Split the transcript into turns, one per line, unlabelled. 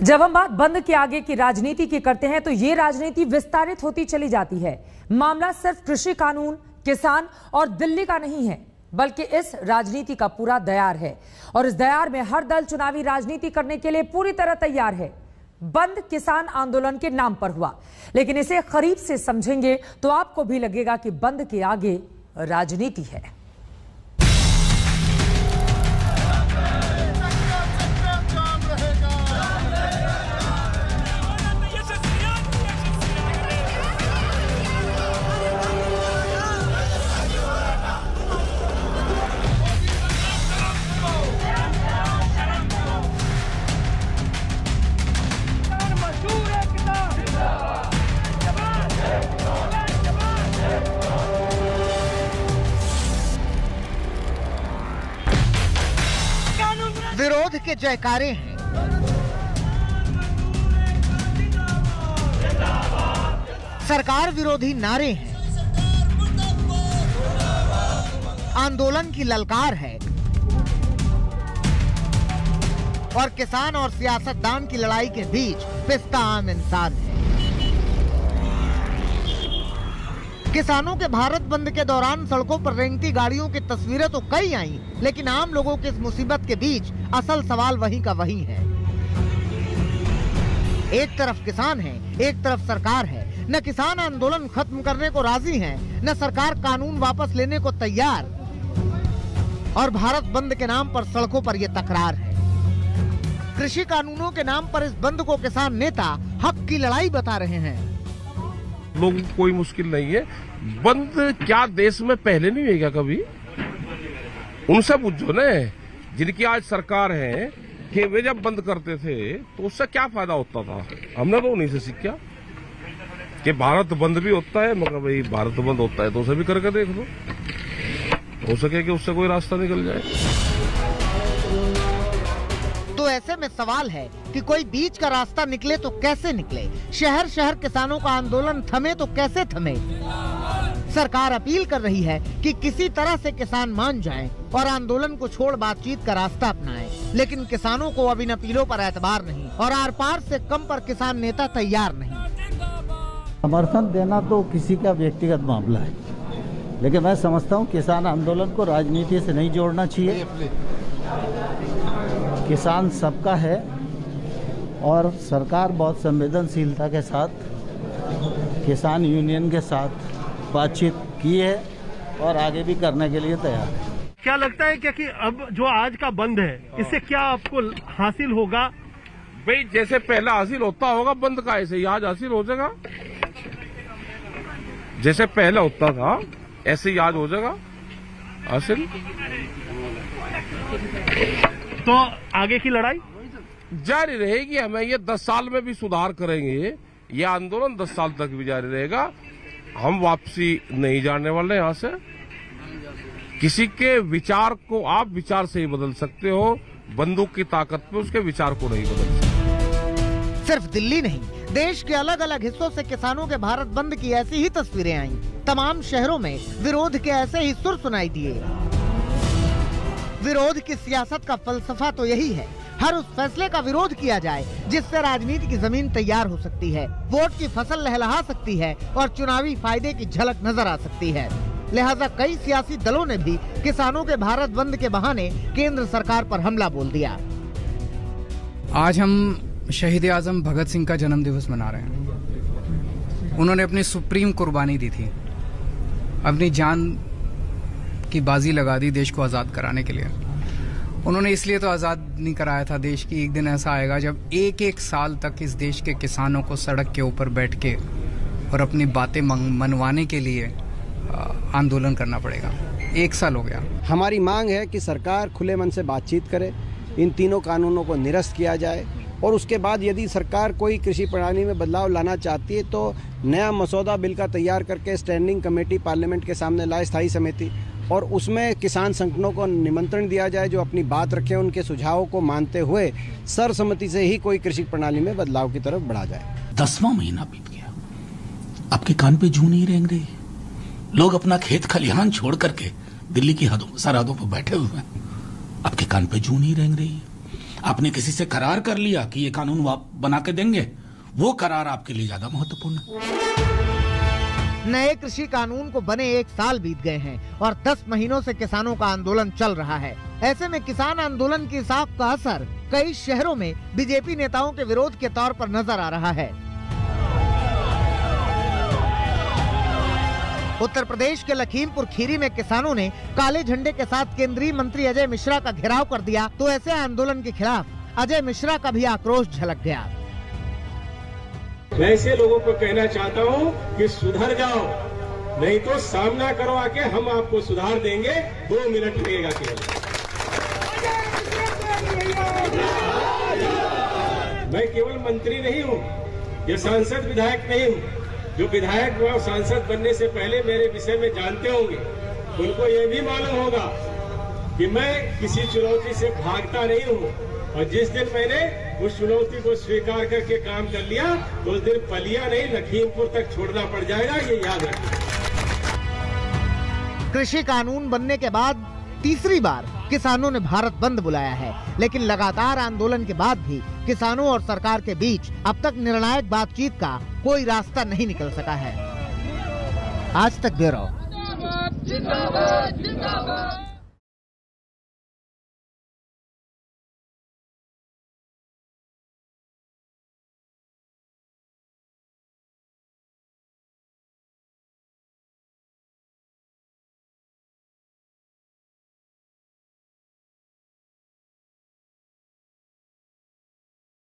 जब हम बात बंद के आगे की राजनीति की करते हैं तो ये राजनीति विस्तारित होती चली जाती है। मामला सिर्फ कृषि कानून, किसान और दिल्ली का नहीं है, बल्कि इस राजनीति का पूरा दयार है। और इस दयार में हर दल चुनावी राजनीति करने के लिए पूरी तरह तैयार है। बंद किसान आंदोलन के नाम पर हुआ, लेकिन इसे करीब से समझेंगे तो आपको भी लगेगा कि बंद के आगे राजनीति है।
विरोध के जयकारे हैं, सरकार विरोधी नारे हैं, आंदोलन की ललकार है और किसान और सियासतदान की लड़ाई के बीच पिसता आम इंसान है। किसानों के भारत बंद के दौरान सड़कों पर रेंगती गाड़ियों की तस्वीरें तो कई आई, लेकिन आम लोगों की इस मुसीबत के बीच असल सवाल वही का वही है। एक तरफ किसान है, एक तरफ सरकार है। न किसान आंदोलन खत्म करने को राजी है, न सरकार कानून वापस लेने को तैयार। और भारत बंद के नाम पर सड़कों पर यह तकरार है। कृषि कानूनों के नाम पर इस बंद को किसान नेता हक की लड़ाई बता रहे हैं।
लोगों को कोई मुश्किल नहीं है। बंद क्या देश में पहले नहीं हुई क्या कभी? उनसे पूछो न, जिनकी आज सरकार है, कि वे जब बंद करते थे तो उससे क्या फायदा होता था। हमने तो उन्हीं से सीखा कि भारत बंद भी होता है, मगर भाई भारत बंद होता है तो उसे भी करके देख लो, हो सके कि उससे कोई रास्ता निकल जाए।
तो ऐसे में सवाल है कि कोई बीच का रास्ता निकले तो कैसे निकले? शहर शहर किसानों का आंदोलन थमे तो कैसे थमे? सरकार अपील कर रही है कि किसी तरह से किसान मान जाएं और आंदोलन को छोड़ बातचीत का रास्ता अपनाएं, लेकिन किसानों को अब इन अपीलों पर एतबार नहीं और आर पार से कम पर किसान नेता तैयार नहीं।
समर्थन देना तो किसी का व्यक्तिगत मामला है, लेकिन मैं समझता हूँ किसान आंदोलन को राजनीति से नहीं जोड़ना चाहिए। किसान सबका है और सरकार बहुत संवेदनशीलता के साथ किसान यूनियन के साथ बातचीत की है और आगे भी करने के लिए तैयार है।
क्या लगता है कि अब जो आज का बंद है, इससे क्या आपको हासिल होगा?
भाई जैसे पहला हासिल होता होगा बंद का, ऐसे ही आज हासिल हो जाएगा। जैसे पहले होता था ऐसे ही आज हो जाएगा हासिल।
तो आगे की लड़ाई
जारी रहेगी। हमें ये 10 साल में भी सुधार करेंगे। ये आंदोलन 10 साल तक भी जारी रहेगा। हम वापसी नहीं जाने वाले यहाँ से। किसी के विचार को आप विचार से ही बदल सकते हो, बंदूक की ताकत पे उसके विचार को नहीं बदल सकते।
सिर्फ दिल्ली नहीं, देश के अलग अलग हिस्सों से किसानों के भारत बंद की ऐसी ही तस्वीरें आईं। तमाम शहरों में विरोध के ऐसे ही सुर सुनाई दिए। विरोध की सियासत का फलसफा तो यही है, हर उस फैसले का विरोध किया जाए जिससे राजनीति की जमीन तैयार हो सकती है, वोट की फसल लहलहा सकती है और चुनावी फायदे की झलक नजर आ सकती है। लिहाजा कई सियासी दलों ने भी किसानों के भारत बंद के बहाने केंद्र सरकार पर हमला बोल दिया।
आज हम शहीद आजम भगत सिंह का जन्म दिवस मना रहे हैं। उन्होंने अपनी सुप्रीम कुर्बानी दी थी, अपनी जान की बाजी लगा दी देश को आजाद कराने के लिए। उन्होंने इसलिए तो आजाद नहीं कराया था देश की, एक दिन ऐसा आएगा जब एक एक साल तक इस देश के किसानों को सड़क के ऊपर बैठ के और अपनी बातें मनवाने के लिए आंदोलन करना पड़ेगा। 1 साल हो गया।
हमारी मांग है कि सरकार खुले मन से बातचीत करे, इन तीनों कानूनों को निरस्त किया जाए और उसके बाद यदि सरकार कोई कृषि प्रणाली में बदलाव लाना चाहती है तो नया मसौदा बिल का तैयार करके स्टैंडिंग कमेटी पार्लियामेंट के सामने लाए, स्थायी समिति, और उसमें किसान संगठनों को निमंत्रण दिया जाए जो अपनी बात रखें, उनके सुझावों को मानते हुए सर्वसम्मति से ही कोई कृषि प्रणाली में बदलाव की तरफ बढ़ा जाए।
10वां महीना बीत गया, आपके कान पे जूं नहीं रेंग रही। लोग अपना खेत खलिहान छोड़ करके दिल्ली की सरहदों पर बैठे हुए हैं, आपके कान पे जूं नहीं रेंग रही। आपने किसी से करार कर लिया कि ये कानून बना के देंगे, वो करार आपके लिए ज्यादा महत्वपूर्ण है।
नए कृषि कानून को बने 1 साल बीत गए हैं और 10 महीनों से किसानों का आंदोलन चल रहा है। ऐसे में किसान आंदोलन की साख का असर कई शहरों में बीजेपी नेताओं के विरोध के तौर पर नजर आ रहा है। उत्तर प्रदेश के लखीमपुर खीरी में किसानों ने काले झंडे के साथ केंद्रीय मंत्री अजय मिश्रा का घेराव कर दिया, तो ऐसे आंदोलन के खिलाफ अजय मिश्रा का भी आक्रोश झलक गया।
मैं ऐसे लोगों को कहना चाहता हूं कि सुधर जाओ, नहीं तो सामना करो आके, हम आपको सुधार देंगे। 2 मिनट लगेगा केवल। मैं केवल मंत्री नहीं हूं, ये सांसद विधायक नहीं हूं। जो विधायक व सांसद बनने से पहले मेरे विषय में जानते होंगे, उनको ये भी मालूम होगा कि मैं किसी चुनौती से भागता नहीं हूं, और जिस दिन मैंने उस चुनौती को स्वीकार करके काम कर लिया, तो उस दिन पलिया नहीं लखीमपुर तक छोड़ना पड़ जाएगा, ये याद रखिए।
कृषि कानून बनने के बाद तीसरी बार किसानों ने भारत बंद बुलाया है, लेकिन लगातार आंदोलन के बाद भी किसानों और सरकार के बीच अब तक निर्णायक बातचीत का कोई रास्ता नहीं निकल सका है। आज तक ब्यूरो।